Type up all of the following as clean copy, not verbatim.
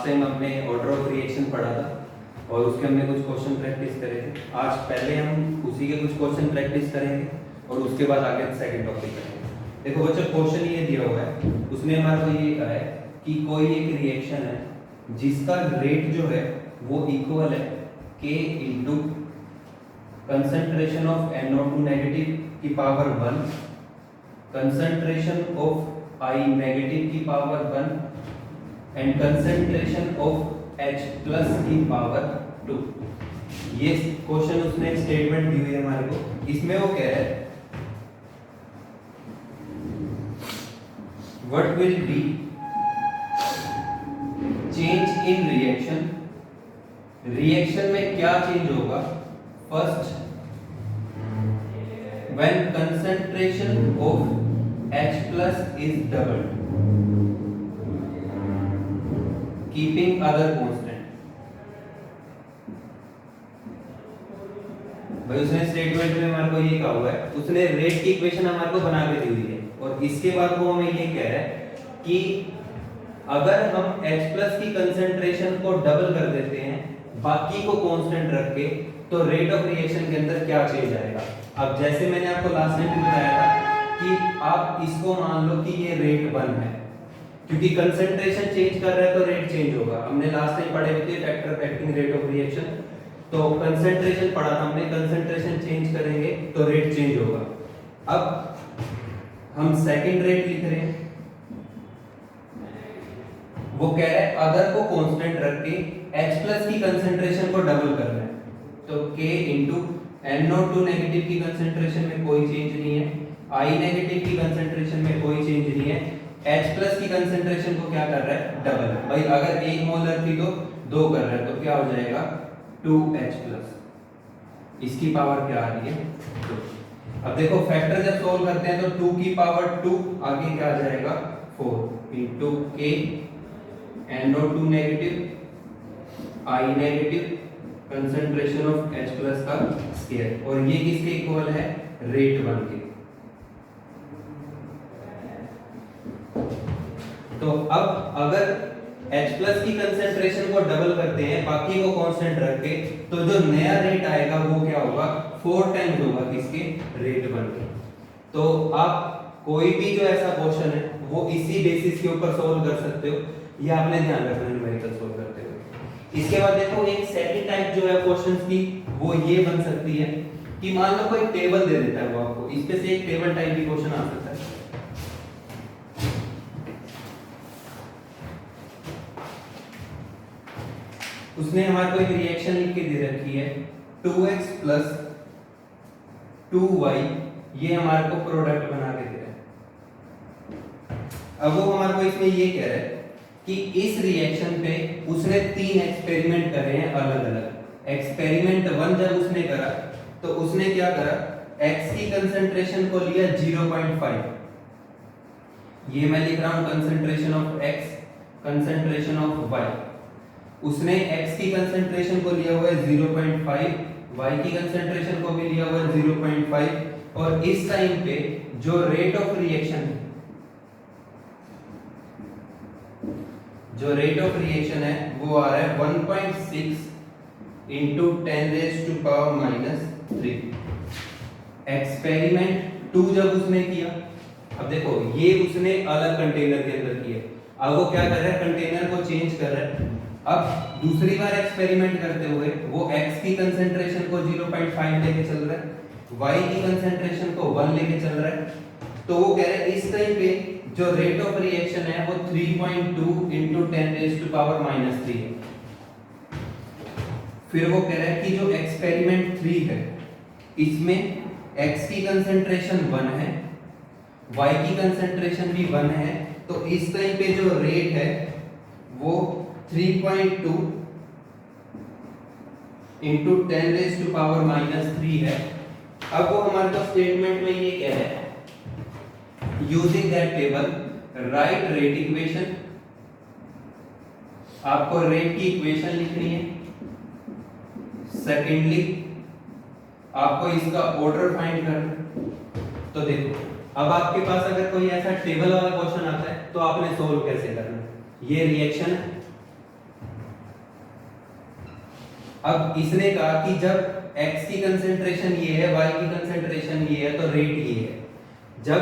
Time हमने order of reaction पढ़ा था और उसके हमने कुछ क्वेश्चन प्रैक्टिस करे थे। आज पहले हम उसी के कुछ क्वेश्चन प्रैक्टिस करेंगे और उसके बाद आगे सेकंड टॉपिक करेंगे। देखो बच्चों, क्वेश्चन ये दिया हुआ है, उसने हमारे को ये कहा है कि कोई एक रिएक्शन है जिसका रेट जो है वो इक्वल है K into concentration of NO2 negative की power 1, concentration of I negative की power 1 and concentration of H plus की पावर 2। ये क्वेश्चन उसने स्टेटमेंट दी हुई है हमारे को। इसमें वो कह रहा है what will be change in reaction, reaction में क्या चेंज होगा first when concentration of H plus is doubled keeping other constant. भाई उसने स्टेटमेंट में हमारे को ये कहा हुआ है, उसने रेट की इक्वेशन हमारे को बना के दी हुई है और इसके बाद वो हमें ये कह रहा है कि अगर हम H प्लस की कंसंट्रेशन को डबल कर देते हैं बाकी को कांस्टेंट रख के, तो रेट ऑफ रिएक्शन के अंदर क्या चेंज आएगा। अब जैसे मैंने आपको लास्ट टाइम बताया था कि आप इसको मान लो कि ये रेट 1 है, क्योंकि कंसंट्रेशन चेंज कर रहा है तो रेट चेंज होगा। हमने लास्ट टाइम पढ़े हुए थे factor affecting rate of reaction, तो कंसंट्रेशन पढ़ा था हमने, कंसंट्रेशन चेंज करेंगे तो रेट चेंज होगा। अब हम सेकंड रेट लिख रहे हैं, वो कह रहा है अदर को कांस्टेंट रख के H प्लस की कंसंट्रेशन को डबल करना है, तो K इंटू NO2 नेगेटिव की कंसंट्रेशन में कोई चेंज नहीं है, I नेगेटिव की कंसंट्रेशन में कोई चेंज नहीं है, H प्लस की कंसंट्रेशन को क्या कर रहा है डबल। भाई अगर 1 मोलर थी तो 2 कर रहा है, तो क्या हो जाएगा 2H प्लस, इसकी पावर क्या आ रही है 2। अब देखो फैक्टर जब सोल्व करते हैं तो 2 की पावर 2 आगे क्या आ जाएगा 4 into K NO2 negative I negative concentration of H plus का स्क्वायर, और ये किसके इक्वल है रेट 1 के। तो अब अगर H प्लस की कंसंट्रेशन को डबल करते हैं बाकी को कांस्टेंट रख के, तो जो नया रेट आएगा वो क्या होगा 4 टाइम्स होगा किसके रेट 1 के। तो आप कोई भी जो ऐसा क्वेश्चन है वो इसी बेसिस के ऊपर सोल्व कर सकते हो, ये आपने ध्यान रखना न्यूमेरिकल सोल्व करते हुए। इसके बाद देखो एक सेकंड टाइप जो है क्वेश्चंस की वो ये बन सकती है कि मान लो कोई टेबल दे देता है वो आपको, इसमें से एक टेबल टाइप भी क्वेश्चन आ सकता है। उसने हमारे को एक रिएक्शन लिख के दे रखी है 2x प्लस 2y, ये हमारे को प्रोडक्ट बना के दे रहा है। अब वो हमारे को इसमें ये कह रहा है कि इस रिएक्शन पे उसने 3 एक्सपेरिमेंट करे हैं अलग अलग। एक्सपेरिमेंट 1 जब उसने करा तो उसने क्या करा, x की कंसंट्रेशन को लिया 0.5, ये मैं लिख रहा हूं concentration of x, concentration of y। उसने x की कंसंट्रेशन को लिया हुआ है 0.5, y की कंसंट्रेशन को भी लिया हुआ है 0.5, और इस टाइम पे जो रेट ऑफ रिएक्शन है, जो रेट ऑफ रिएक्शन है वो आ रहा है 1.6 इंटू 10⁻³ एक्सपेरिमेंट 2 जब उसने किया, अब देखो ये उसने अलग कंटेनर के अंदर किया, अब वो क्या कर रहा है कंटेनर को चेंज कर रहा है। अब दूसरी बार एक्सपेरिमेंट करते हुए वो x की कंसंट्रेशन को 0.5 लेके चल रहा है, y की कंसंट्रेशन को 1 लेके चल रहा है, तो वो कह रहे हैं इस टाइम पे जो रेट ऑफ रिएक्शन है वो 3.2 इंटू 10⁻³ है। फिर वो कह रहा है कि जो एक्सपेरिमेंट 3 है इसमें x की कंसंट्रेशन 1 है, y की कंसंट्रेशन भी 1 है, तो इस टाइम पे जो रेट है वो 3.2 इंटू 10⁻³ है। अब वो हमारे पास स्टेटमेंट में ये कह रहा है using that table right rate equation, आपको रेट की इक्वेशन लिखनी है। सेकेंडली आपको इसका ऑर्डर फाइंड करना है। तो देखो अब आपके पास अगर कोई ऐसा टेबल वाला क्वेश्चन आता है तो आपने सोल्व कैसे करना है। ये रिएक्शन है, अब इसने कहा कि जब x की कंसेंट्रेशन ये है, y की कंसेंट्रेशन ये है, तो रेट ये है। जब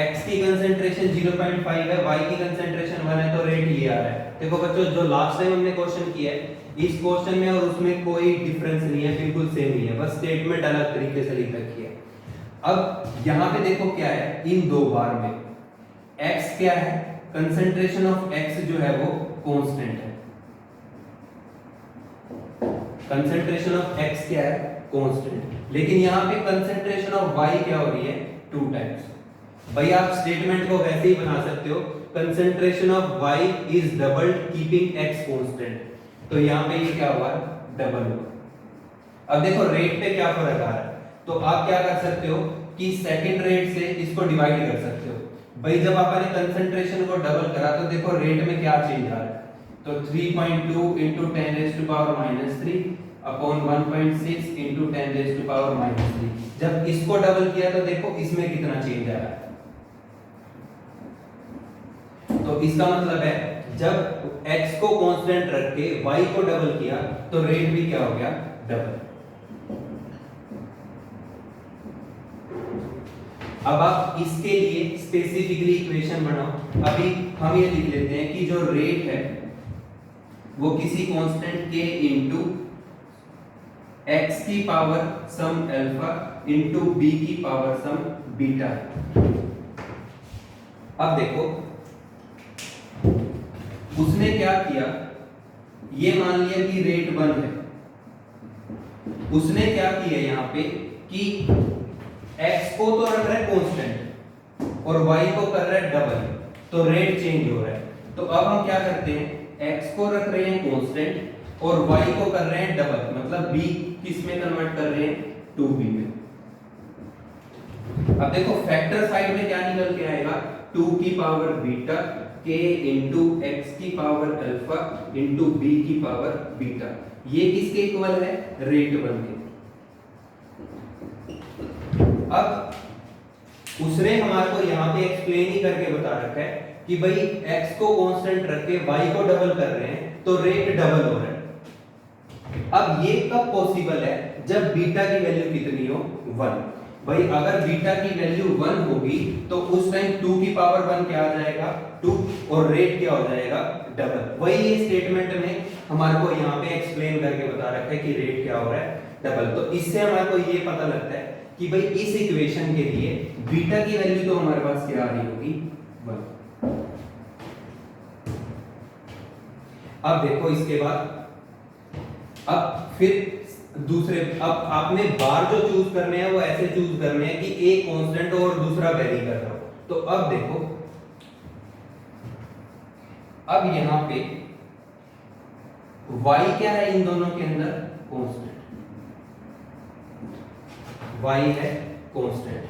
x की कंसेंट्रेशन 0.5 है, y की कंसेंट्रेशन 1 है, तो रेट ये आ रहा है। देखो बच्चों, जो लास्ट टाइम हमने क्वेश्चन किया है, इस क्वेश्चन में और उसमें कोई डिफरेंस नहीं है, बिल्कुल सेम ही है, बस स्टेटमेंट अलग तरीके से लिख रखी है। अब यहाँ पे देखो क्या है, इन दो बार में x क्या है, कंसेंट्रेशन ऑफ x जो है वो कांस्टेंट है। कंसेंट्रेशन ऑफ x क्या है, कांस्टेंट। लेकिन यहाँ पे कंसेंट्रेशन ऑफ y क्या हो रही है, 2 टाइम्स। भाई आप स्टेटमेंट को वैसे ही बना सकते हो, concentration of y is double keeping x constant. तो यहाँ पे ये क्या हुआ, डबल हुआ। अब देखो रेट पे क्या फर्क आ रहा है, तो आप क्या कर सकते हो कि सेकंड रेट से इसको डिवाइड कर सकते हो। भाई जब आपने कंसेंट्रेशन को डबल करा तो देखो रेट में क्या चेंज आ रहा है, तो 3.2 into 10 raised to power minus 3 upon 1.6 into 10 raised to power minus 3। जब इसको डबल किया तो देखो इसमें कितना चेंज आ रहा है। तो इसका मतलब है जब x को कांस्टेंट रख के y को डबल किया तो रेट भी क्या हो गया, डबल। अब आप इसके लिए स्पेसिफिकली इक्वेशन बनाओ। अभी हम ये लिख लेते हैं कि जो रेट है वो किसी कांस्टेंट k इंटू x की power some alpha into b की पावर सम बीटा। अब देखो उसने क्या किया, ये मान लिया कि रेट 1 है, उसने क्या किया यहाँ पे कि x को तो रख रहा है कांस्टेंट और y को कर रहा है डबल, तो रेट चेंज हो रहा है। तो अब हम क्या करते हैं, x को रख रहे हैं कांस्टेंट और y को कर रहे हैं डबल, मतलब b किस में कन्वर्ट कर रहे हैं, 2b में। अब देखो फैक्टर साइड में क्या निकल के आएगा, 2 की power beta k into x की पावर अल्फा इंटू b की पावर बीटा। ये किसके इक्वल है, रेट 1 के। अब उसने हमारे को यहाँ पे एक्सप्लेन ही करके बता रखा है कि भाई x को कांस्टेंट रख के y को डबल कर रहे हैं तो रेट डबल हो रहा है। अब ये कब पॉसिबल है, जब बीटा की वैल्यू कितनी हो, 1। भाई अगर बीटा की वैल्यू 1 होगी तो उस टाइम 2 की पावर 1 क्या आ जाएगा, 2, और रेट क्या हो जाएगा, डबल। वही ये स्टेटमेंट में हमारे को यहाँ पे एक्सप्लेन करके बता रखा है कि रेट क्या हो रहा है, डबल। तो इससे हमारे को ये पता लगता है कि भाई इस इक्वेशन के लिए बीटा की वैल्यू तो हमारे पास क्या आ रही होगी, 1। अब देखो इसके बाद अब फिर दूसरे, अब आपने बार जो चूज करने हैं वो ऐसे चूज करने हैं कि एक कांस्टेंट और दूसरा वेरी कर रहा हो। तो अब देखो, अब यहां पे y क्या है इन दोनों के अंदर, कांस्टेंट, y है कांस्टेंट,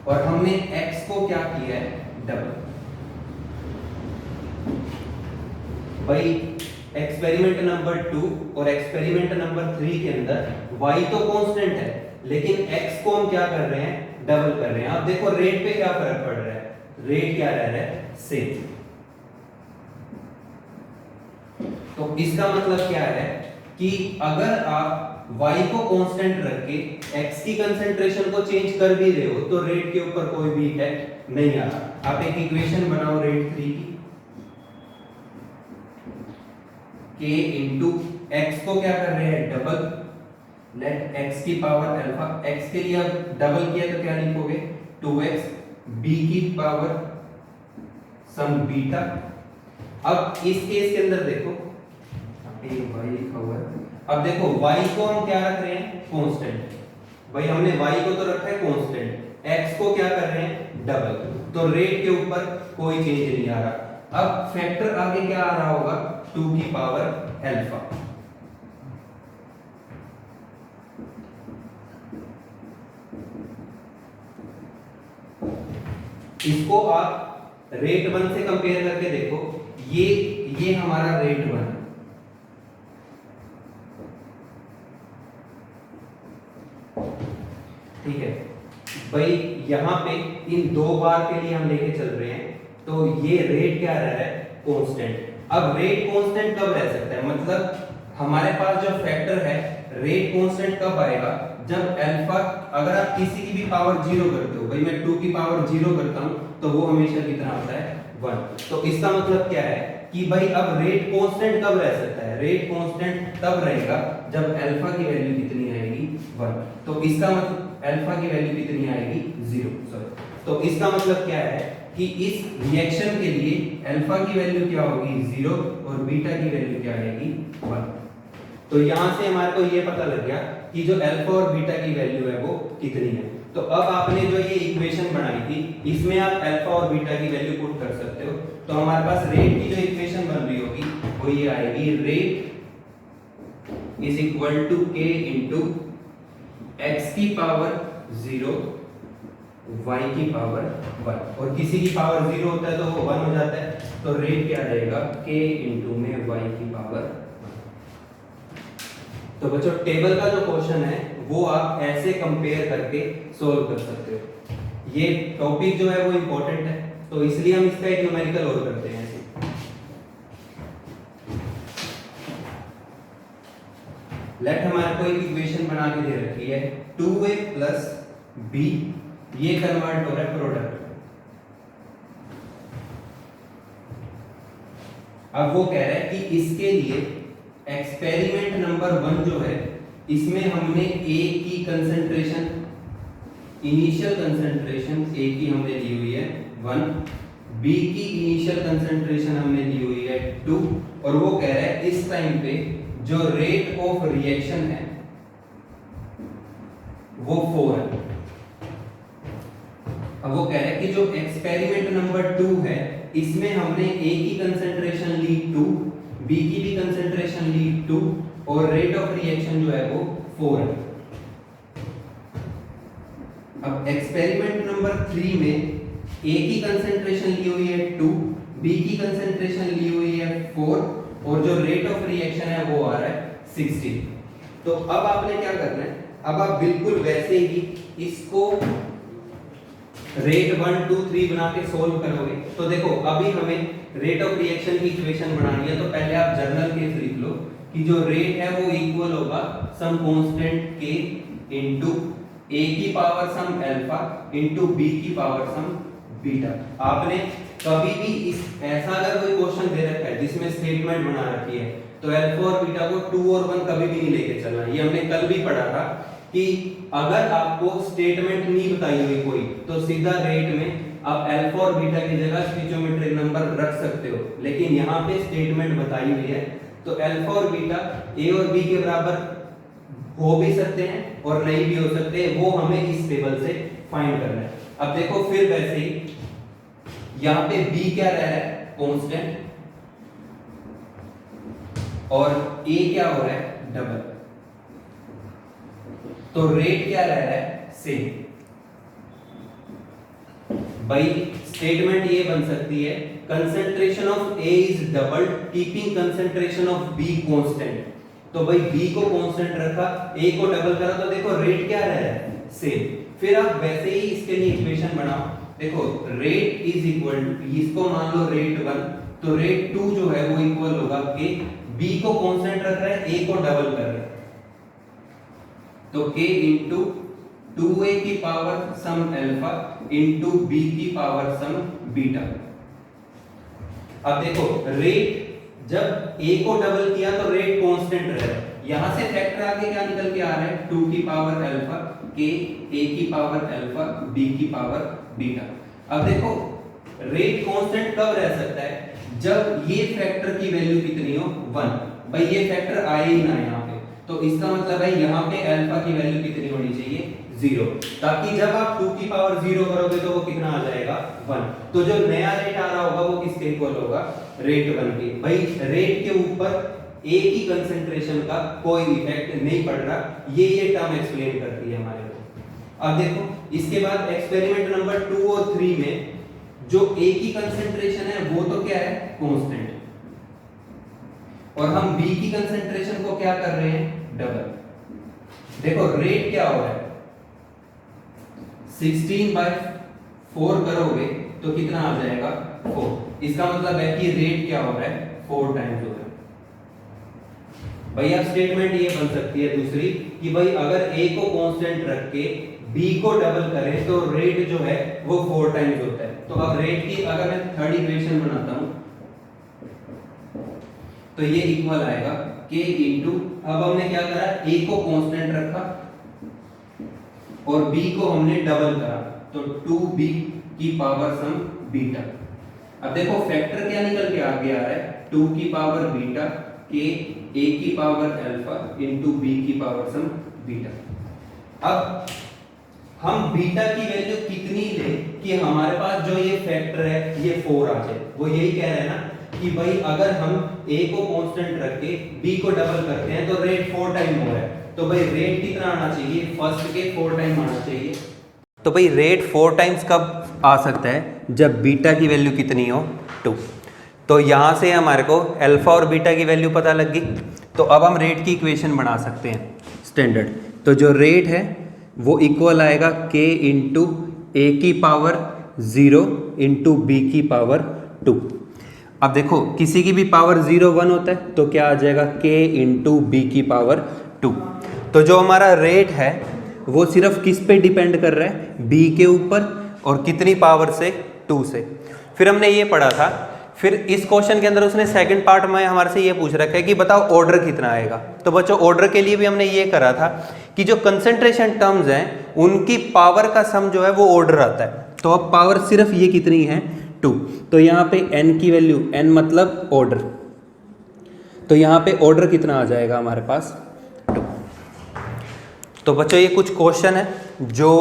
और हमने x को क्या किया है, डबल। भाई एक्सपेरिमेंट नंबर 2 और एक्सपेरिमेंट नंबर 3 के अंदर y तो कांस्टेंट है लेकिन x को हम क्या कर रहे हैं, डबल कर रहे हैं। अब देखो रेट पे क्या फर्क पड़ रहा है, रेट क्या रह रहा है, सेम। तो इसका मतलब क्या है कि अगर आप y को कांस्टेंट रख के x की कंसंट्रेशन को चेंज कर भी रहे हो तो रेट के ऊपर कोई भी इफेक्ट नहीं आ रहा। आप एक इक्वेशन बनाओ रेट 3 की, k इंटू एक्स को क्या कर रहे हैं, डबल, लेट x की पावर अल्फा, x के लिए अब डबल किया तो क्या लिखोगे, 2x, b की पावर सम बीटा। अब इस केस के अंदर देखो y लिखा हुआ है। अब देखो y को हम क्या रख रहे हैं, कांस्टेंट। भाई हमने y को तो रखा है कांस्टेंट, x को क्या कर रहे हैं, डबल, तो रेट के ऊपर कोई चेंज नहीं आ रहा। अब फैक्टर आगे क्या आ रहा होगा, 2 की पावर अल्फा। इसको आप रेट 1 से कंपेयर करके देखो, ये हमारा रेट 1 है, ठीक है। भाई यहां पे इन दो बार के लिए हम लेके चल रहे हैं तो ये रेट क्या रह रहा है, कांस्टेंट। अब रेट कांस्टेंट कब रह सकता है, मतलब हमारे पास जो फैक्टर है रेट कांस्टेंट कब आएगा, जब अल्फा, अगर आप किसी की भी पावर 0 करते हो, भाई मैं 2 की पावर 0 करता हूं तो वो हमेशा कितना होता है 1। तो इसका मतलब क्या है कि भाई अब रेट कांस्टेंट कब रह सकता है, रेट कांस्टेंट तब रहेगा जब अल्फा की वैल्यू कितनी आएगी 1। तो इसका मतलब अल्फा की वैल्यू कितनी आएगी 0, सॉरी। तो इसका मतलब क्या है कि इस रिएक्शन के लिए अल्फा की वैल्यू क्या होगी 0 और बीटा की वैल्यू क्या आएगी 1। तो यहां से हमारे को ये पता लग गया कि जो अल्फा और बीटा की वैल्यू है वो कितनी है। तो अब आपने जो ये इक्वेशन बनाई थी इसमें आप अल्फा और बीटा की वैल्यू पुट कर सकते हो। तो हमारे पास रेट की जो इक्वेशन बन रही होगी वो ये आएगी, रेट इज इक्वल टू के इंटू एक्स की पावर 0 y की पावर 1, और किसी की पावर 0 होता है तो वो 1 हो जाता है। तो रेट क्या रहेगा k इंटू में y की पावर 1। तो बच्चों टेबल का जो क्वेश्चन है वो आप ऐसे कंपेयर करके सोल्व कर सकते हो। ये टॉपिक जो है वो इंपॉर्टेंट है तो इसलिए हम इसका एक न्यूमेरिकल और करते हैं ऐसे। लेट हमारे को एक इक्वेशन बना के दे रखी है 2a प्लस b, ये कन्वर्ट हो रहा है प्रोडक्ट। अब वो कह रहा है कि इसके लिए एक्सपेरिमेंट नंबर 1 जो है इसमें हमने A की कंसंट्रेशन, इनिशियल कंसंट्रेशन A की हमने ली हुई है 1, B की इनिशियल कंसंट्रेशन हमने ली हुई है 2, और वो कह रहा है इस टाइम पे जो रेट ऑफ रिएक्शन है वो 4 है। अब वो कह रहा है कि जो एक्सपेरिमेंट नंबर 2 है इसमें हमने A की कंसंट्रेशन ली 2, B की भी कंसंट्रेशन ली 2, और रेट ऑफ रिएक्शन जो है वो 4 है। अब एक्सपेरिमेंट नंबर 3 में A की कंसंट्रेशन ली हुई है 2, B की कंसंट्रेशन ली हुई है 4, और जो रेट ऑफ रिएक्शन है वो आ रहा है 16। तो अब आपने क्या करना है, अब आप बिल्कुल वैसे ही इसको रेट 1 2 3 बना के सोल्व करोगे। तो देखो अभी हमें रेट ऑफ रिएक्शन की इक्वेशन बनानी है, तो पहले आप जर्नल केस लिख लो कि जो रेट है वो इक्वल होगा some constant k into a की power some alpha into b की पावर सम बीटा। आपने कभी भी इस ऐसा अगर कोई क्वेश्चन दे रखा है जिसमें स्टेटमेंट बना रखी है तो अल्फा और बीटा को 2 और 1 कभी भी नहीं लेके चलना। ये हमने कल भी पढ़ा था कि अगर आपको स्टेटमेंट नहीं बताई हुई कोई तो सीधा रेट में आप अल्फा और बीटा की जगह स्टोइचोमेट्रिक नंबर रख सकते हो, लेकिन यहाँ पे स्टेटमेंट बताई हुई है तो अल्फा और बीटा a और b के बराबर हो भी सकते हैं और नहीं भी हो सकते हैं, वो हमें इस टेबल से फाइंड करना है। अब देखो फिर वैसे ही यहाँ पे b क्या रह रहा है कांस्टेंट, और a क्या हो रहा है डबल, तो रेट क्या रह रहा है सेम। भाई स्टेटमेंट ये बन सकती है concentration of A is double keeping concentration of B constant. तो भाई B को कांस्टेंट रखा, A को डबल करा, तो देखो रेट क्या रह रहा है सेम। फिर आप वैसे ही इसके लिए इक्वेशन बनाओ, देखो रेट इज इक्वल टू, इसको मान लो रेट 1, तो रेट 2 जो है वो इक्वल होगा के, B को कांस्टेंट रख रहा है, A को डबल कर रहा है, तो k इंटू 2a की power some alpha into b की पावर सम बीटा। अब देखो रेट जब a को डबल किया तो रेट कांस्टेंट रह रहा है, यहां से फैक्टर आके क्या निकल के आ रहा है 2 की पावर अल्फा k, a की पावर अल्फा b की पावर बीटा। अब देखो रेट कांस्टेंट कब रह सकता है, जब ये फैक्टर की वैल्यू कितनी हो 1। भाई ये फैक्टर आए ही ना यहाँ पे, तो इसका मतलब है यहाँ पे अल्फा की वैल्यू कितनी होनी चाहिए 0, ताकि जब आप 2 की पावर 0 करोगे तो वो कितना आ जाएगा 1। तो जो नया रेट आ रहा होगा वो किसके इक्वल होगा रेट 1 के। भाई रेट के ऊपर A की कंसंट्रेशन का कोई इफेक्ट नहीं पड़ रहा, ये टर्म एक्सप्लेन करती है हमारे को। अब देखो इसके बाद एक्सपेरिमेंट नंबर 2 और 3 में जो A की कंसंट्रेशन है वो तो क्या है कांस्टेंट, और हम B की कंसंट्रेशन को क्या कर रहे हैं डबल। देखो रेट क्या हो रहा है 16/4 करोगे तो कितना आ जाएगा 4। इसका मतलब है कि रेट क्या हो रहा है 4 टाइम्स हो रहा है। भाई अब स्टेटमेंट ये बन सकती है दूसरी कि भाई अगर a को कांस्टेंट रख के b को डबल करें तो रेट जो है वो 4 टाइम्स होता है। तो अब रेट की अगर मैं थर्ड इक्वेशन बनाता हूं तो ये इक्वल आएगा k इंटू, अब हमने क्या करा, a को कांस्टेंट रखा और b को हमने डबल करा तो 2b की पावर सम बीटा। अब देखो फैक्टर क्या निकल के आगे आ रहा है, 2 की पावर बीटा k a की पावर अल्फा इंटू b की पावर सम बीटा। अब हम बीटा की वैल्यू कितनी ले कि हमारे पास जो ये फैक्टर है ये 4 आ जाए। वो यही कह रहे हैं ना कि भाई अगर हम a को कांस्टेंट रख के b को डबल करते हैं तो रेट 4 टाइम हो रहा है। तो भाई रेट कितना आना चाहिए, फर्स्ट के 4 टाइम आना चाहिए। तो भाई रेट 4 टाइम्स कब आ सकता है, जब बीटा की वैल्यू कितनी हो, 2। तो यहाँ से हमारे को अल्फा और बीटा की वैल्यू पता लग गई। तो अब हम रेट की इक्वेशन बना सकते हैं स्टैंडर्ड। तो जो रेट है वो इक्वल आएगा k इंटू ए की पावर 0 इंटू बी की पावर 2। अब देखो किसी की भी पावर 0 1 होता है तो क्या आ जाएगा, k इंटू बी की पावर 2। तो जो हमारा रेट है वो सिर्फ किस पे डिपेंड कर रहा है, b के ऊपर और कितनी पावर से, 2 से। फिर हमने ये पढ़ा था, फिर इस क्वेश्चन के अंदर उसने सेकंड पार्ट में हमारे से ये पूछ रखा है कि बताओ ऑर्डर कितना आएगा। तो बच्चों ऑर्डर के लिए भी हमने ये करा था कि जो कंसंट्रेशन टर्म्स हैं उनकी पावर का सम जो है वो ऑर्डर आता है। तो अब पावर सिर्फ ये कितनी है, 2। तो यहाँ पे n की वैल्यू, n मतलब ऑर्डर, तो यहाँ पे ऑर्डर कितना आ जाएगा हमारे पास, 2। तो बच्चों ये कुछ क्वेश्चन है जो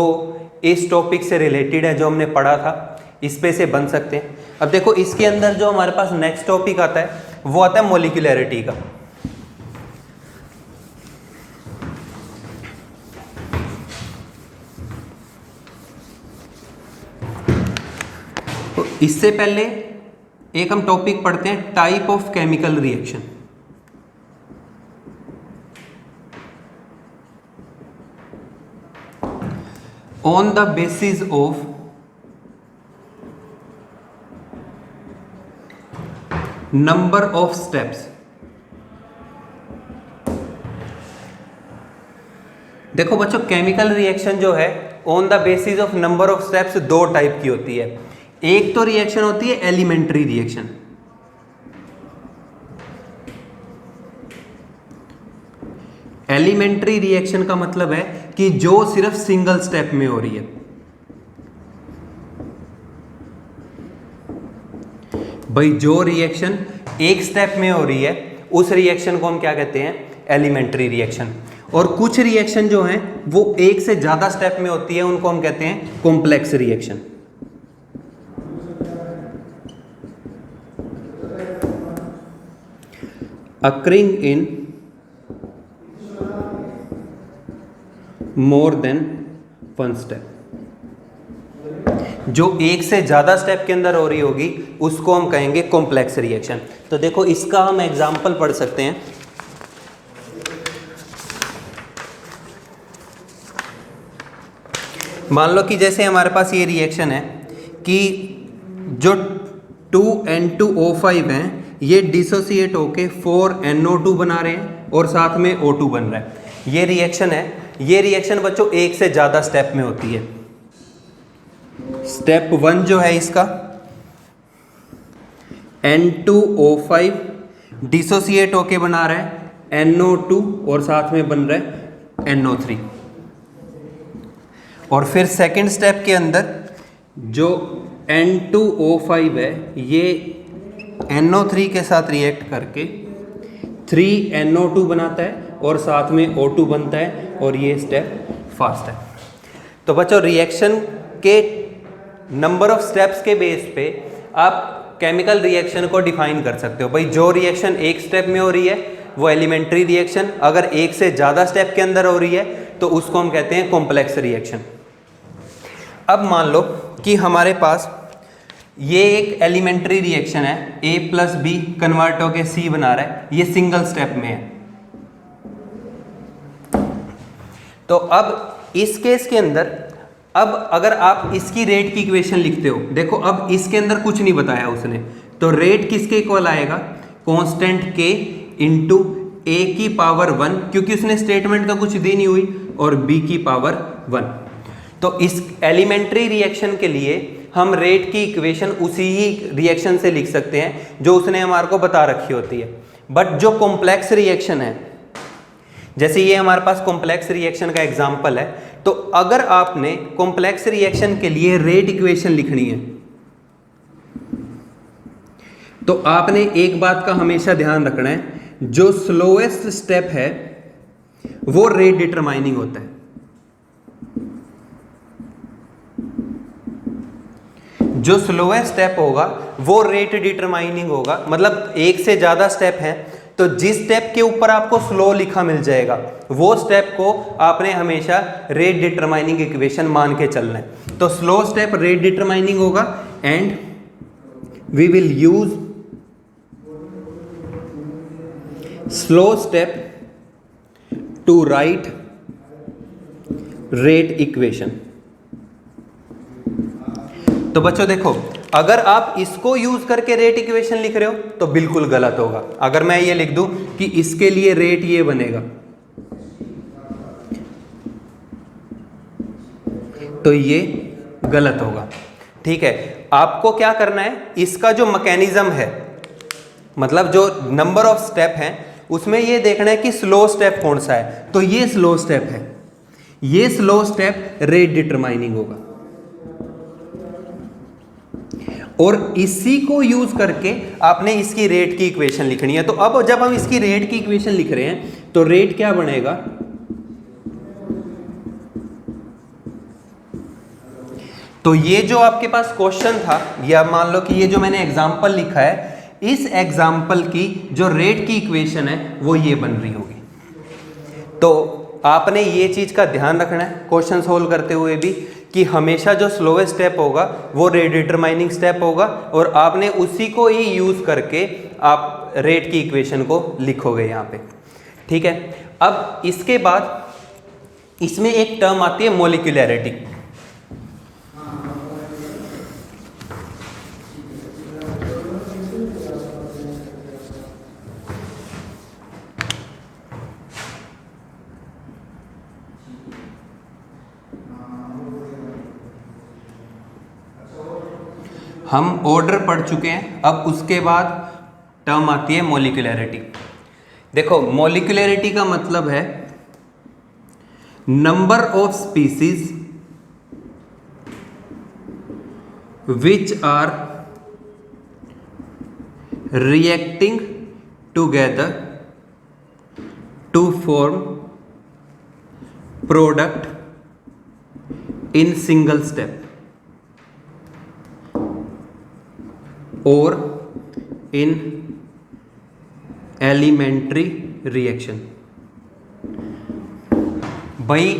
इस टॉपिक से रिलेटेड है, जो हमने पढ़ा था, इस पे से बन सकते हैं। अब देखो इसके अंदर जो हमारे पास नेक्स्ट टॉपिक आता है वो आता है मोलिकुलैरिटी का। तो इससे पहले एक हम टॉपिक पढ़ते हैं, type of chemical reaction. On the basis of number of steps. देखो बच्चों केमिकल रिएक्शन जो है on the basis of number of steps 2 type की होती है। एक तो रिएक्शन होती है एलिमेंट्री रिएक्शन। एलिमेंट्री रिएक्शन का मतलब है कि जो सिर्फ सिंगल स्टेप में हो रही है। भाई जो रिएक्शन एक स्टेप में हो रही है उस रिएक्शन को हम क्या कहते हैं, एलिमेंट्री रिएक्शन। और कुछ रिएक्शन जो हैं वो एक से ज्यादा स्टेप में होती है, उनको हम कहते हैं complex reaction. Occurring in more than 1 step. जो एक से ज्यादा स्टेप के अंदर हो रही होगी उसको हम कहेंगे कॉम्प्लेक्स रिएक्शन। तो देखो इसका हम एग्जांपल पढ़ सकते हैं। मान लो कि जैसे हमारे पास ये रिएक्शन है कि जो 2N2O5 हैं ये डिसोसिएट होके 4NO2 बना रहे हैं और साथ में O2 बन रहा है। ये रिएक्शन है, ये रिएक्शन बच्चों एक से ज्यादा स्टेप में होती है। स्टेप 1 जो है इसका N2O5 डिसोसिएट होके बना रहा है NO2 और साथ में बन रहा है NO3। और फिर सेकंड स्टेप के अंदर जो N2O5 है ये NO3 के साथ रिएक्ट करके 3NO2 बनाता है और साथ में O2 बनता है और ये स्टेप फास्ट है। तो बच्चों रिएक्शन के नंबर ऑफ स्टेप्स के बेस पे आप केमिकल रिएक्शन को डिफाइन कर सकते हो। भाई जो रिएक्शन एक स्टेप में हो रही है वो एलिमेंट्री रिएक्शन, अगर एक से ज़्यादा स्टेप के अंदर हो रही है तो उसको हम कहते हैं कॉम्प्लेक्स रिएक्शन। अब मान लो कि हमारे पास ये एक एलिमेंट्री रिएक्शन है, A प्लस बी कन्वर्ट होकर C बना रहा है, ये सिंगल स्टेप में है। तो अब इस केस के अंदर अब अगर आप इसकी रेट की इक्वेशन लिखते हो, देखो अब इसके अंदर कुछ नहीं बताया उसने, तो रेट किसके इक्वल आएगा, कांस्टेंट K इंटू a की पावर 1, क्योंकि उसने स्टेटमेंट तो कुछ दी नहीं हुई, और b की पावर 1। तो इस एलिमेंट्री रिएक्शन के लिए हम रेट की इक्वेशन उसी ही रिएक्शन से लिख सकते हैं जो उसने हमारे को बता रखी होती है। बट जो कॉम्प्लेक्स रिएक्शन है, जैसे ये हमारे पास कॉम्प्लेक्स रिएक्शन का एग्जांपल है, तो अगर आपने कॉम्प्लेक्स रिएक्शन के लिए रेट इक्वेशन लिखनी है तो आपने एक बात का हमेशा ध्यान रखना है, जो स्लोएस्ट स्टेप है वो रेट डिटरमाइनिंग होता है। जो स्लोएस्ट स्टेप होगा वो रेट डिटरमाइनिंग होगा। मतलब एक से ज्यादा स्टेप है तो जिस स्टेप के ऊपर आपको स्लो लिखा मिल जाएगा वो स्टेप को आपने हमेशा रेट डिटरमाइनिंग इक्वेशन मान के चलना है। तो स्लो स्टेप रेट डिटरमाइनिंग होगा and we will use slow step to write rate equation. तो बच्चों देखो, अगर आप इसको यूज करके रेट इक्वेशन लिख रहे हो तो बिल्कुल गलत होगा। अगर मैं ये लिख दूं कि इसके लिए रेट ये बनेगा तो ये गलत होगा। ठीक है, आपको क्या करना है, इसका जो मैकेनिज्म है, मतलब जो नंबर ऑफ स्टेप हैं उसमें ये देखना है कि स्लो स्टेप कौन सा है। तो ये स्लो स्टेप है, ये स्लो स्टेप रेट डिटरमाइनिंग होगा और इसी को यूज करके आपने इसकी रेट की इक्वेशन लिखनी है। तो अब जब हम इसकी रेट की इक्वेशन लिख रहे हैं तो रेट क्या बनेगा, तो ये जो आपके पास क्वेश्चन था, या मान लो कि ये जो मैंने एग्जांपल लिखा है, इस एग्जांपल की जो रेट की इक्वेशन है वो ये बन रही होगी। तो आपने ये चीज का ध्यान रखना है क्वेश्चन सोल्व करते हुए भी कि हमेशा जो स्लोएस्ट स्टेप होगा वो रेट डिटरमाइनिंग स्टेप होगा और आपने उसी को ही यूज करके आप रेट की इक्वेशन को लिखोगे यहाँ पे। ठीक है, अब इसके बाद इसमें एक टर्म आती है मोलिकुलैरिटी। हम ऑर्डर पढ़ चुके हैं, अब उसके बाद टर्म आती है मोलिकुलैरिटी। देखो, मोलिकुलैरिटी का मतलब है number of species which are reacting together to form product in single step और इन एलिमेंट्री रिएक्शन। भाई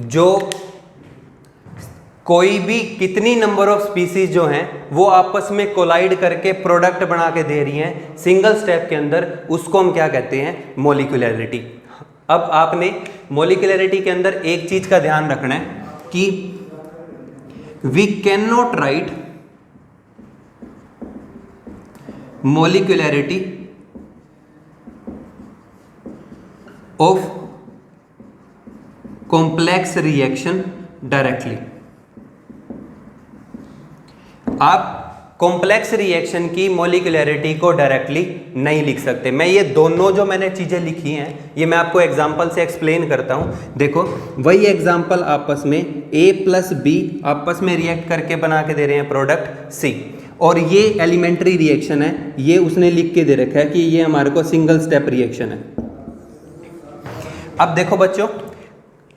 जो कोई भी कितनी नंबर ऑफ स्पीसीज जो हैं वो आपस में कोलाइड करके प्रोडक्ट बना के दे रही हैं सिंगल स्टेप के अंदर, उसको हम क्या कहते हैं, मोलिकुलैरिटी। अब आपने मोलिकुलैरिटी के अंदर एक चीज का ध्यान रखना है कि we can not write molecularity of complex reaction directly। आप कॉम्प्लेक्स रिएक्शन की मोलिकुलैरिटी को डायरेक्टली नहीं लिख सकते। मैं ये दोनों जो मैंने चीजें लिखी हैं ये मैं आपको एग्जांपल से एक्सप्लेन करता हूं। देखो, वही एग्जांपल आपस में A प्लस B आपस में रिएक्ट करके बना के दे रहे हैं प्रोडक्ट C, और ये एलिमेंट्री रिएक्शन है, ये उसने लिख के दे रखा है कि ये हमारे को सिंगल स्टेप रिएक्शन है। अब देखो बच्चों,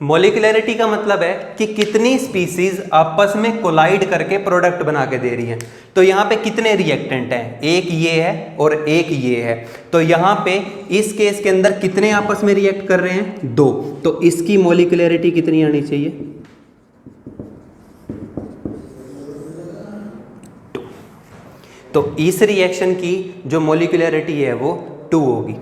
मोलिकुलैरिटी का मतलब है कि कितनी स्पीसीज आपस में कोलाइड करके प्रोडक्ट बना के दे रही हैं। तो यहाँ पे कितने रिएक्टेंट हैं, एक ये है और एक ये है। तो यहाँ पे इस केस के अंदर कितने आपस में रिएक्ट कर रहे हैं, 2। तो इसकी मोलिकुलैरिटी कितनी आनी चाहिए, तो इस रिएक्शन की जो मोलिकुलैरिटी है वो 2 होगी।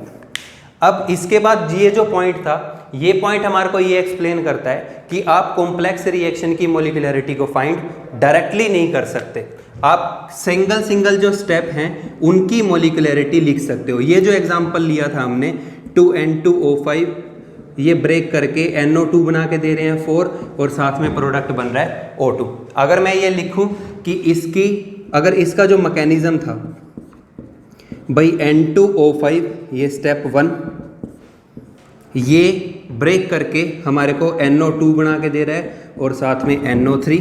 अब इसके बाद ये जो पॉइंट था, ये पॉइंट हमारे को ये एक्सप्लेन करता है कि आप कॉम्प्लेक्स रिएक्शन की मोलिकुलैरिटी को फाइंड डायरेक्टली नहीं कर सकते, आप सिंगल जो स्टेप हैं उनकी मोलिकुलैरिटी लिख सकते हो। ये जो एग्जांपल लिया था हमने 2N2O5 ये ब्रेक करके NO2 बना के दे रहे हैं 4 और साथ में प्रोडक्ट बन रहा है O2। अगर मैं ये लिखूं कि इसकी अगर इसका जो मैकेनिज्म था भाई N2O5 ये स्टेप 1 ये ब्रेक करके हमारे को NO2 बना के दे रहा है और साथ में NO3।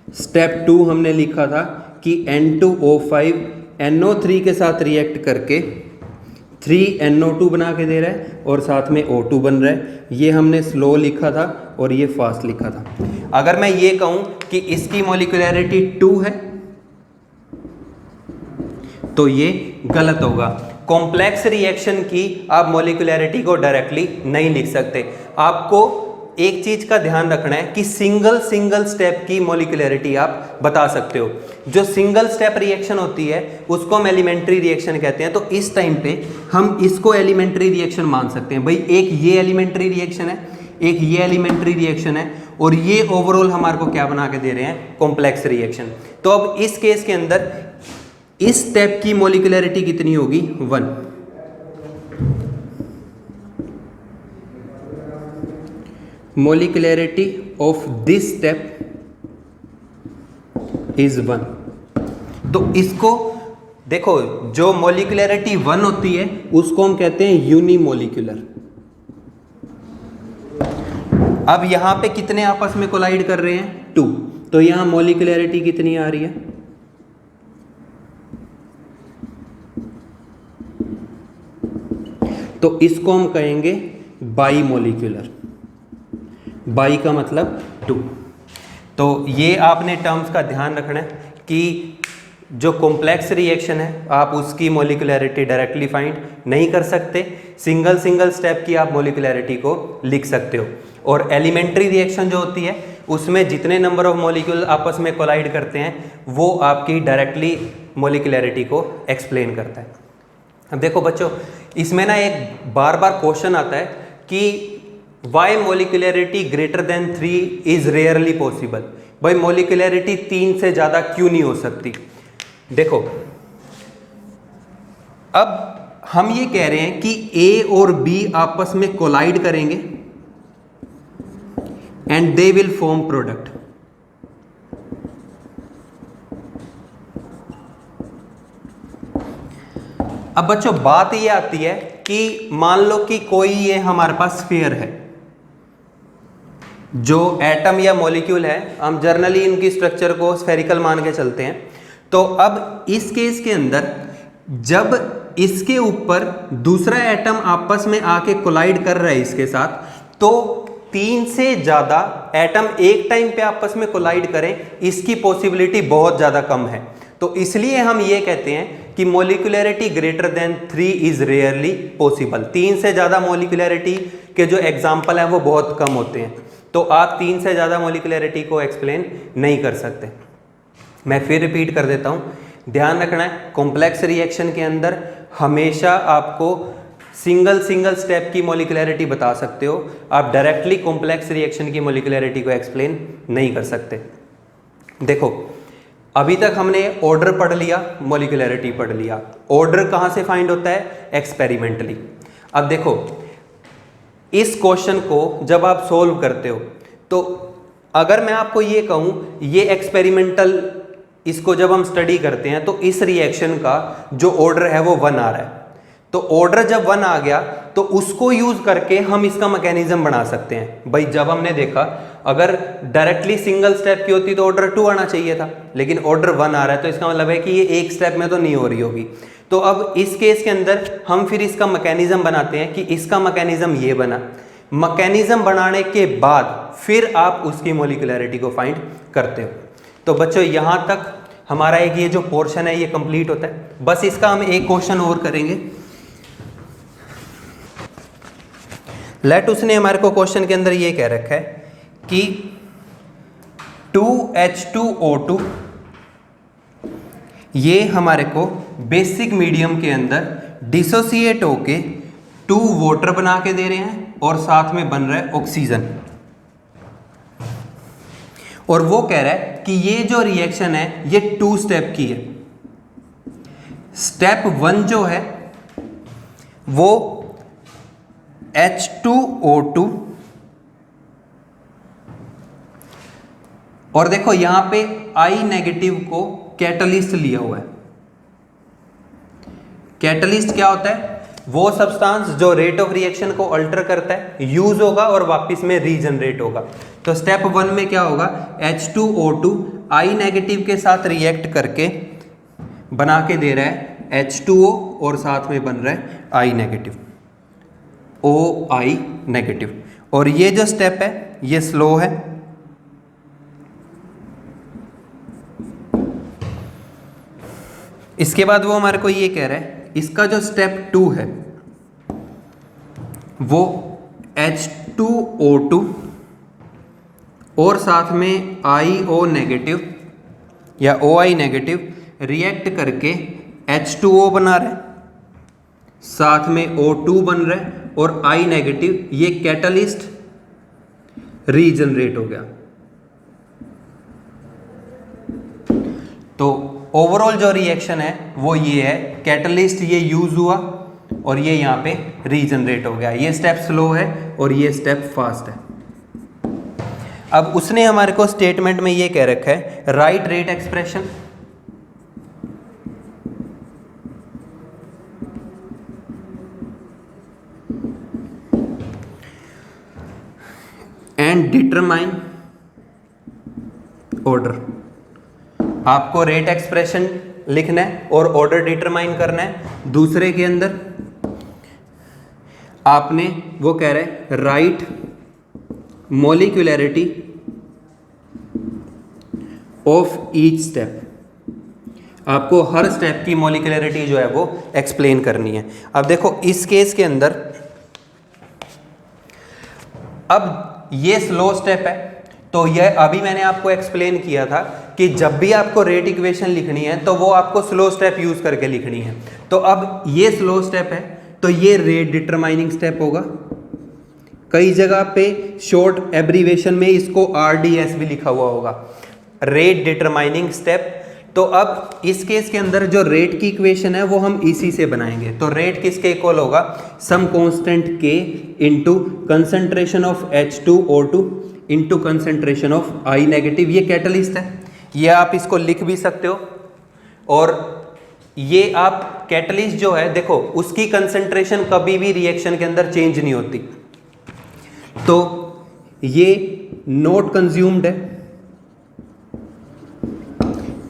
स्टेप 2 हमने लिखा था कि N2O5 NO3 के साथ रिएक्ट करके 3NO2 बना के दे रहा है और साथ में O2 बन रहा है। ये हमने स्लो लिखा था और ये फास्ट लिखा था। अगर मैं ये कहूं कि इसकी मॉलिक्यूलैरिटी 2 है तो ये गलत होगा। कॉम्प्लेक्स रिएक्शन की आप मॉलिक्यूलैरिटी को डायरेक्टली नहीं लिख सकते। आपको एक चीज का ध्यान रखना है कि सिंगल स्टेप की मॉलिक्यूलैरिटी आप बता सकते हो। जो सिंगल स्टेप रिएक्शन होती है उसको हम एलिमेंट्री रिएक्शन कहते हैं। तो इस टाइम पे हम इसको एलिमेंट्री रिएक्शन मान सकते हैं। भाई एक ये एलिमेंट्री रिएक्शन है, एक ये एलिमेंट्री रिएक्शन है और ये ओवरऑल हमारे को क्या बना के दे रहे हैं, कॉम्प्लेक्स रिएक्शन। तो अब इस केस के अंदर इस स्टेप की मॉलिक्यूलैरिटी कितनी होगी, 1। Molecularity of this step is 1। तो इसको देखो, जो मोलिकुलरिटी 1 होती है उसको हम कहते हैं यूनिमोलिकुलर। अब यहां पे कितने आपस में कोलाइड कर रहे हैं, 2। तो यहां मोलिकुलरिटी कितनी आ रही है, तो इसको हम कहेंगे बाई मोलिकुलर। बाई का मतलब 2। तो ये आपने टर्म्स का ध्यान रखना है कि जो कॉम्प्लेक्स रिएक्शन है आप उसकी मोलिकुलरिटी डायरेक्टली फाइंड नहीं कर सकते। सिंगल स्टेप की आप मोलिकुलरिटी को लिख सकते हो। और एलिमेंट्री रिएक्शन जो होती है उसमें जितने नंबर ऑफ मॉलिक्यूल आपस में कोलाइड करते हैं वो आपकी डायरेक्टली मोलिकुलरिटी को एक्सप्लेन करता है। अब देखो बच्चों, इसमें ना एक बार बार क्वेश्चन आता है कि why molecularity greater than 3 is rarely possible. भाई मोलिकुलरिटी 3 से ज़्यादा क्यों नहीं हो सकती। देखो, अब हम ये कह रहे हैं कि A और B आपस में कोलाइड करेंगे and they will form product. अब बच्चों बात ये आती है कि मान लो कि कोई ये हमारे पास स्फीयर है, जो एटम या मॉलिक्यूल है, हम जनरली इनकी स्ट्रक्चर को स्फेरिकल मान के चलते हैं। तो अब इस केस के अंदर जब इसके ऊपर दूसरा एटम आपस में आके कोलाइड कर रहा है इसके साथ, तो 3 से ज़्यादा एटम एक टाइम पे आपस में कोलाइड करें इसकी पॉसिबिलिटी बहुत ज़्यादा कम है। तो इसलिए हम ये कहते हैं कि molecularity greater than 3 is rarely possible. 3 से ज़्यादा मोलिकुलरिटी के जो एग्जाम्पल हैं वो बहुत कम होते हैं। तो आप 3 से ज़्यादा मोलिकुलरिटी को एक्सप्लेन नहीं कर सकते। मैं फिर रिपीट कर देता हूँ, ध्यान रखना है कॉम्प्लेक्स रिएक्शन के अंदर हमेशा आपको सिंगल स्टेप की मोलिकुलरिटी बता सकते हो, आप डायरेक्टली कॉम्प्लेक्स रिएक्शन की मोलिकुलरिटी को एक्सप्लेन नहीं कर सकते। देखो, अभी तक हमने ऑर्डर पढ़ लिया, मोलिकुलरिटी पढ़ लिया। ऑर्डर कहाँ से फाइंड होता है, एक्सपेरिमेंटली। अब देखो, इस क्वेश्चन को जब आप सोल्व करते हो तो अगर मैं आपको ये कहूँ ये एक्सपेरिमेंटल, इसको जब हम स्टडी करते हैं तो इस रिएक्शन का जो ऑर्डर है वो 1 आ रहा है। तो ऑर्डर जब 1 आ गया तो उसको यूज करके हम इसका मैकेनिज्म बना सकते हैं। भाई जब हमने देखा अगर डायरेक्टली सिंगल स्टेप की होती तो ऑर्डर 2 आना चाहिए था, लेकिन ऑर्डर 1 आ रहा है तो इसका मतलब है कि ये एक स्टेप में तो नहीं हो रही होगी। तो अब इस केस के अंदर हम फिर इसका मैकेनिज्म बनाते हैं कि इसका मैकेनिज्म ये बना। मैकेनिज्म बनाने के बाद फिर आप उसकी मोलिकुलरिटी को फाइंड करते हो। तो बच्चों यहाँ तक हमारा एक ये जो पोर्शन है ये कंप्लीट होता है। बस इसका हम एक क्वेश्चन और करेंगे। लेट उसने हमारे को क्वेश्चन के अंदर ये कह रखा है कि 2H2O2 ये हमारे को बेसिक मीडियम के अंदर डिसोसिएट होके 2 वाटर बना के दे रहे हैं और साथ में बन रहा है ऑक्सीजन। और वो कह रहा है कि ये जो रिएक्शन है ये 2 स्टेप की है। स्टेप 1 जो है वो H2O2 और देखो यहां पे I नेगेटिव को कैटलिस्ट लिया हुआ है। कैटलिस्ट क्या होता है? वो सब्सटेंस जो रेट ऑफ रिएक्शन को अल्टर करता है, यूज होगा और वापस में रीजनरेट होगा। तो स्टेप 1 में क्या होगा? H2O2 I नेगेटिव के साथ रिएक्ट करके बना के दे रहा है H2O और साथ में बन रहा है I नेगेटिव, OI नेगेटिव। और ये जो स्टेप है ये स्लो है। इसके बाद वो हमारे को ये कह रहा है इसका जो स्टेप 2 है वो H2O2 और साथ में IO नेगेटिव या OI नेगेटिव रिएक्ट करके H2O बना रहा है, साथ में O2 बन रहा है और I नेगेटिव, ये कैटलिस्ट रीजनरेट हो गया। तो ओवरऑल जो रिएक्शन है वो ये है, कैटलिस्ट ये यूज हुआ और ये यहाँ पे रीजनरेट हो गया। ये स्टेप स्लो है और ये स्टेप फास्ट है। अब उसने हमारे को स्टेटमेंट में ये कह रखा है right rate expression and determine order. आपको रेट एक्सप्रेशन लिखना है और ऑर्डर डिटरमाइन करना है। दूसरे के अंदर आपने वो कह रहे हैं right molecularity of each step. आपको हर स्टेप की मॉलिक्यूलरिटी जो है वो एक्सप्लेन करनी है। अब देखो इस केस के अंदर, अब ये स्लो स्टेप है तो यह अभी मैंने आपको एक्सप्लेन किया था कि जब भी आपको रेट इक्वेशन लिखनी है तो वो आपको स्लो स्टेप यूज करके लिखनी है। तो अब ये स्लो स्टेप है तो ये रेट डिटरमाइनिंग स्टेप होगा। कई जगह पे शॉर्ट एब्रीवेशन में इसको RDS भी लिखा हुआ होगा, रेट डिटरमाइनिंग स्टेप। तो अब इस केस के अंदर जो रेट की इक्वेशन है वो हम इसी से बनाएंगे। तो रेट किसके इक्वल होगा? Some constant K into concentration of H2O2 into concentration of I negative. ये कैटलिस्ट है, ये आप इसको लिख भी सकते हो। और ये आप कैटलिस्ट जो है देखो उसकी कंसंट्रेशन कभी भी रिएक्शन के अंदर चेंज नहीं होती, तो ये नॉट कंज्यूम्ड है।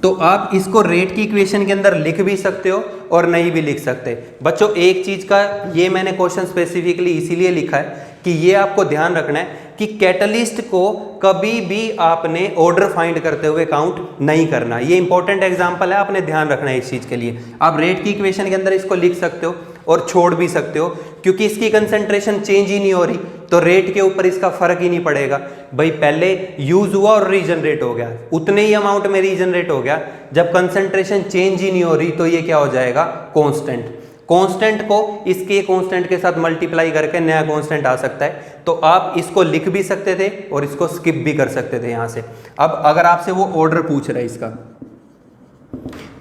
तो आप इसको रेट की इक्वेशन के अंदर लिख भी सकते हो और नहीं भी लिख सकते। बच्चों एक चीज का ये मैंने क्वेश्चन स्पेसिफिकली इसीलिए लिखा है कि ये आपको ध्यान रखना है कि कैटलिस्ट को कभी भी आपने ऑर्डर फाइंड करते हुए काउंट नहीं करना। ये इंपॉर्टेंट एग्जांपल है, आपने ध्यान रखना है इस चीज के लिए। आप रेट की इक्वेशन के अंदर इसको लिख सकते हो और छोड़ भी सकते हो, क्योंकि इसकी कंसंट्रेशन चेंज ही नहीं हो रही तो रेट के ऊपर इसका फर्क ही नहीं पड़ेगा। भाई पहले यूज हुआ और रीजनरेट हो गया, उतने ही अमाउंट में रीजनरेट हो गया। जब कंसंट्रेशन चेंज ही नहीं हो रही तो ये क्या हो जाएगा? कांस्टेंट। कांस्टेंट को इसके कांस्टेंट के साथ मल्टीप्लाई करके नया कांस्टेंट आ सकता है। तो आप इसको लिख भी सकते थे और इसको स्किप भी कर सकते थे यहां से। अब अगर आपसे वो ऑर्डर पूछ रहा है इसका,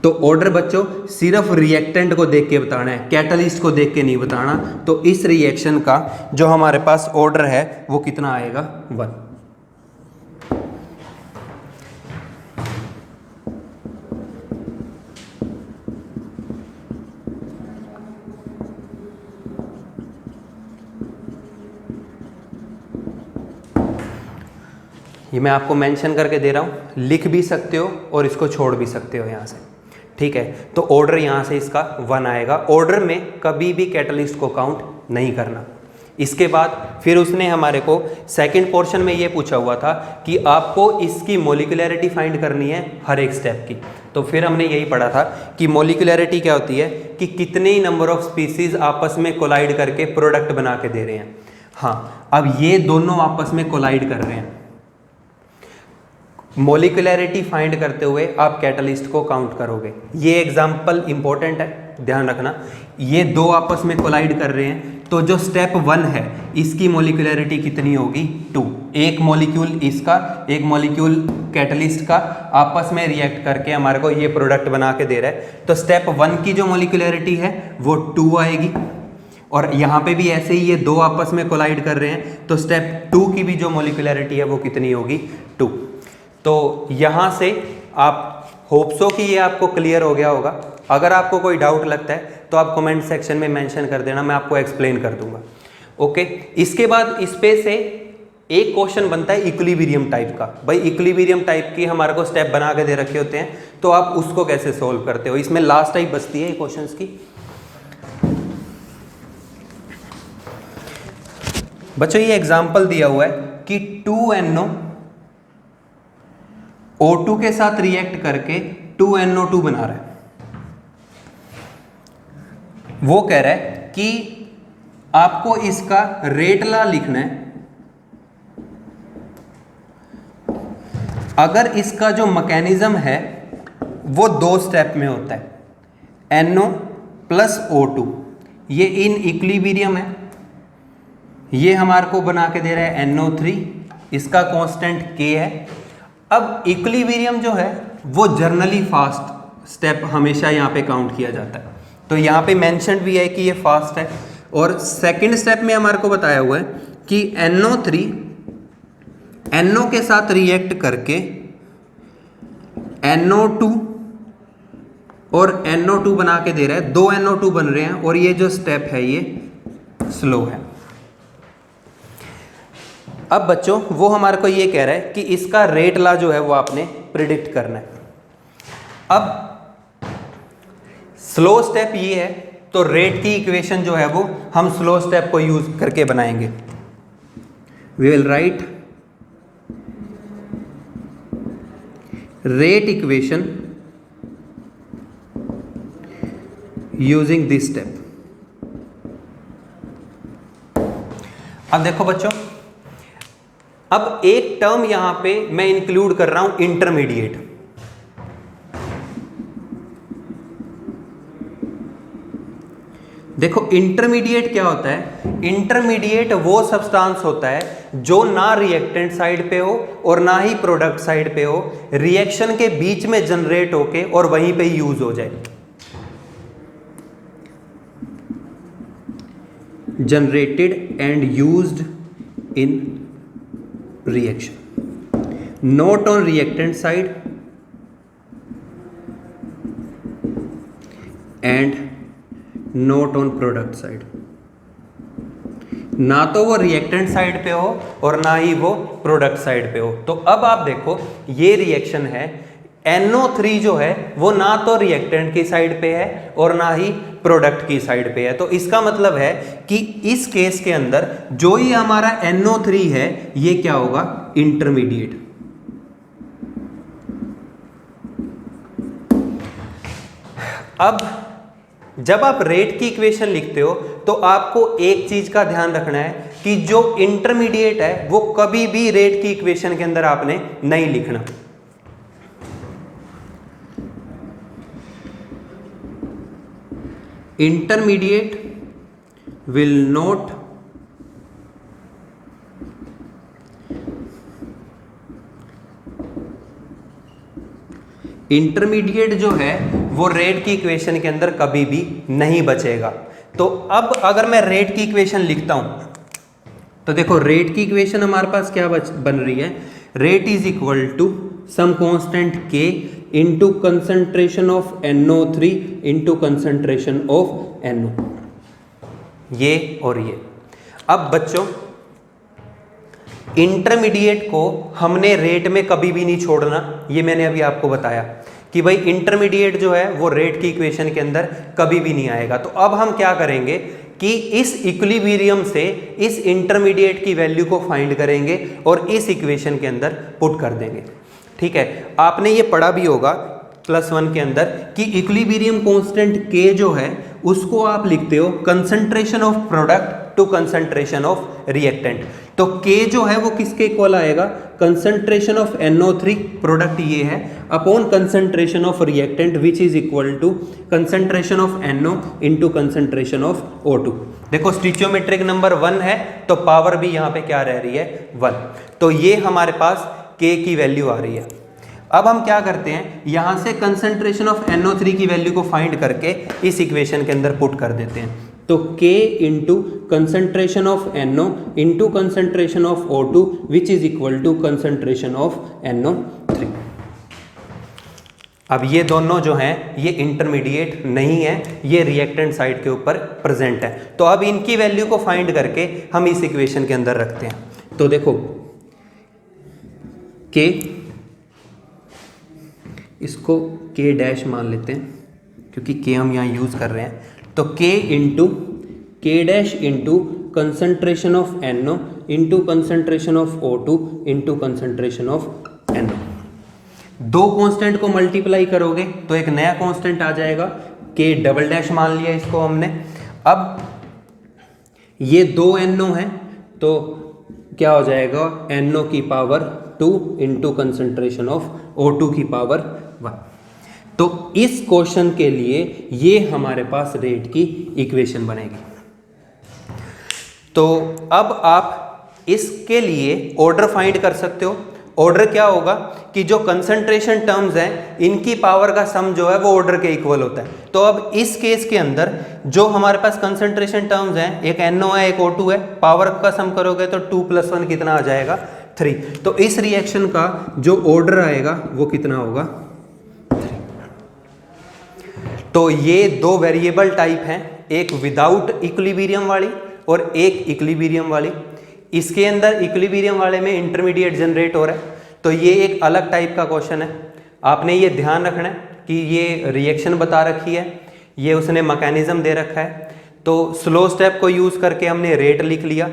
तो ऑर्डर बच्चों सिर्फ रिएक्टेंट को देख के बताना है, कैटलिस्ट को देख के नहीं बताना। तो इस रिएक्शन का जो हमारे पास ऑर्डर है वो कितना आएगा? 1। ये मैं आपको मेंशन करके दे रहा हूँ, लिख भी सकते हो और इसको छोड़ भी सकते हो यहाँ से, ठीक है। तो ऑर्डर यहाँ से इसका 1 आएगा। ऑर्डर में कभी भी कैटलिस्ट को काउंट नहीं करना। इसके बाद फिर उसने हमारे को सेकंड पोर्शन में ये पूछा हुआ था कि आपको इसकी मॉलिक्यूलरिटी फाइंड करनी है हर एक स्टेप की। तो फिर हमने यही पढ़ा था कि मॉलिक्यूलरिटी क्या होती है कि कितने ही नंबर ऑफ स्पीसीज आपस में कोलाइड करके प्रोडक्ट बना के दे रहे हैं। हाँ, अब ये दोनों आपस में कोलाइड कर रहे हैं। मॉलिक्यूलरिटी फाइंड करते हुए आप कैटलिस्ट को काउंट करोगे। ये एग्जांपल इंपॉर्टेंट है, ध्यान रखना। ये दो आपस में कोलाइड कर रहे हैं तो जो स्टेप 1 है इसकी मॉलिक्यूलरिटी कितनी होगी? 2। एक मॉलिक्यूल इसका, एक मॉलिक्यूल कैटलिस्ट का आपस में रिएक्ट करके हमारे को ये प्रोडक्ट बना के दे रहा है। तो स्टेप 1 की जो मॉलिक्यूलरिटी है वो 2 आएगी। और यहाँ पे भी ऐसे ही ये दो आपस में कोलाइड कर रहे हैं, तो स्टेप 2 की भी जो मोलिकुलरिटी है वो कितनी होगी, 2। तो यहाँ से आप होप सो कि ये आपको क्लियर हो गया होगा। अगर आपको कोई डाउट लगता है तो आप कमेंट सेक्शन में मेंशन कर देना, मैं आपको एक्सप्लेन कर दूंगा। ओके, इसके बाद इस पे से एक क्वेश्चन बनता है इक्विलिब्रियम टाइप का। भाई इक्विलिब्रियम टाइप की हमारे को स्टेप बना के दे रखे होते हैं, तो आप उसको कैसे सोल्व करते हो। इसमें लास्ट टाइप बचती है क्वेश्चंस की। बच्चों ये एग्जांपल दिया हुआ है कि 2NO O2 के साथ रिएक्ट करके 2NO2 बना रहा है। वो कह रहा है कि आपको इसका रेट लॉ लिखना है। अगर इसका जो मैकेनिज्म है वो 2 स्टेप में होता है, NO प्लस O2, ये इन इक्विलिब्रियम है, ये हमारे को बना के दे रहा है NO3, इसका कांस्टेंट K है। अब इक्विलिब्रियम जो है वो जर्नली फास्ट स्टेप हमेशा यहाँ पे काउंट किया जाता है, तो यहाँ पे मेंशन भी है कि ये फास्ट है। और सेकंड स्टेप में हमारे को बताया हुआ है कि NO3 NO के साथ रिएक्ट करके NO2 और NO2 बना के दे रहा है, 2 NO2 बन रहे हैं, और ये जो स्टेप है ये स्लो है। अब बच्चों वो हमारे को ये कह रहा है कि इसका रेट लॉ जो है वो आपने प्रिडिक्ट करना है। अब स्लो स्टेप ये है, तो रेट की इक्वेशन जो है वो हम स्लो स्टेप को यूज करके बनाएंगे। We will write rate equation using this step. अब देखो बच्चों, अब एक टर्म यहां पे मैं इंक्लूड कर रहा हूं, इंटरमीडिएट। देखो इंटरमीडिएट क्या होता है, इंटरमीडिएट वो सब्सटेंस होता है जो ना रिएक्टेंट साइड पे हो और ना ही प्रोडक्ट साइड पे हो, रिएक्शन के बीच में जनरेट होके और वहीं पे यूज हो जाए। Generated and used in reaction, not on reactant side and not on product side। ना तो वो रिएक्टेंट साइड पे हो और ना ही वो प्रोडक्ट साइड पे हो। तो अब आप देखो ये रिएक्शन है, NO3 जो है वो ना तो रिएक्टेंट की साइड पे है और ना ही प्रोडक्ट की साइड पे है। तो इसका मतलब है कि इस केस के अंदर जो ही हमारा NO3 है ये क्या होगा, इंटरमीडिएट। अब जब आप रेट की इक्वेशन लिखते हो तो आपको एक चीज का ध्यान रखना है कि जो इंटरमीडिएट है वो कभी भी रेट की इक्वेशन के अंदर आपने नहीं लिखना। Intermediate will not इंटरमीडिएट जो है वो रेट की इक्वेशन के अंदर कभी भी नहीं बचेगा। तो अब अगर मैं रेट की इक्वेशन लिखता हूं तो देखो रेट की इक्वेशन हमारे पास क्या बन रही है, rate is equal to some constant K into concentration of NO3 into concentration of NO, ये और ये। अब बच्चों इंटरमीडिएट को हमने रेट में कभी भी नहीं छोड़ना, ये मैंने अभी आपको बताया कि भाई इंटरमीडिएट जो है वो रेट की इक्वेशन के अंदर कभी भी नहीं आएगा। तो अब हम क्या करेंगे कि इस इक्विलिब्रियम से इस इंटरमीडिएट की वैल्यू को फाइंड करेंगे और इस इक्वेशन के अंदर पुट कर देंगे। ठीक है, आपने ये पढ़ा भी होगा +1 के अंदर कि इक्विलिब्रियम कांस्टेंट K जो है उसको आप लिखते हो concentration of product to concentration of reactant. तो K जो है वो किसके इक्वल आएगा, कंसंट्रेशन ऑफ NO3 प्रोडक्ट ये है upon concentration of reactant which is equal to concentration of NO into concentration of O2। देखो स्टिचियोमेट्रिक नंबर 1 है तो पावर भी यहाँ पे क्या रह रही है, 1। तो ये हमारे पास K की वैल्यू आ रही है। अब हम क्या करते हैं, यहां से कंसंट्रेशन ऑफ NO3 की वैल्यू को फाइंड करके इस इक्वेशन के अंदर पुट कर देते हैं। तो K into concentration of NO into concentration of O2 which is equal to concentration of NO3। अब ये दोनों जो हैं ये इंटरमीडिएट नहीं है, ये रिएक्टेंट साइड के ऊपर प्रेजेंट है। तो अब इनकी वैल्यू को फाइंड करके हम इस इक्वेशन के अंदर रखते हैं। तो देखो K, इसको K डैश मान लेते हैं क्योंकि K हम यहाँ यूज कर रहे हैं। तो K into K dash into concentration of NO into concentration of O2 into concentration of NO। दो कांस्टेंट को मल्टीप्लाई करोगे तो एक नया कांस्टेंट आ जाएगा, K डबल डैश मान लिया इसको हमने। अब ये दो NO हैं तो क्या हो जाएगा, NO की power 2 into concentration of O2 की पावर 1। तो इस क्वेश्चन के लिए ये हमारे पास रेट की इक्वेशन बनेगी। तो अब आप इसके लिए ऑर्डर फाइंड कर सकते हो। ऑर्डर क्या होगा कि जो कंसंट्रेशन टर्म्स हैं इनकी पावर का सम जो है वो ऑर्डर के इक्वल होता है। तो अब इस केस के अंदर जो हमारे पास कंसंट्रेशन टर्म्स हैं, एक NO है एक O2 है, पावर का सम करोगे तो 2 + 1 कितना आ जाएगा, 3। तो इस रिएक्शन का जो ऑर्डर आएगा वो कितना होगा, 3। तो ये दो वेरिएबल टाइप हैं, एक विदाउट इक्विलिब्रियम वाली और एक इक्विलिब्रियम वाली। इसके अंदर इक्विलिब्रियम वाले में इंटरमीडिएट जनरेट हो रहा है, तो ये एक अलग टाइप का क्वेश्चन है। आपने ये ध्यान रखना है कि ये रिएक्शन बता रखी है, ये उसने मैकेनिज्म दे रखा है। तो स्लो स्टेप को यूज़ करके हमने रेट लिख लिया।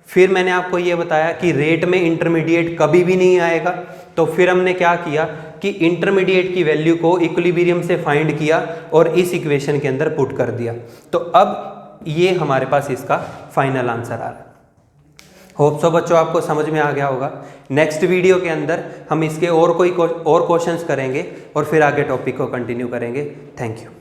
फिर मैंने आपको ये बताया कि रेट में इंटरमीडिएट कभी भी नहीं आएगा। तो फिर हमने क्या किया कि इंटरमीडिएट की वैल्यू को इक्विलिब्रियम से फाइंड किया और इस इक्वेशन के अंदर पुट कर दिया। तो अब ये हमारे पास इसका फाइनल आंसर आ रहा है। होप सो बच्चों आपको समझ में आ गया होगा। नेक्स्ट वीडियो के अंदर हम इसके और क्वेश्चंस करेंगे और फिर आगे टॉपिक को कंटिन्यू करेंगे। Thank you.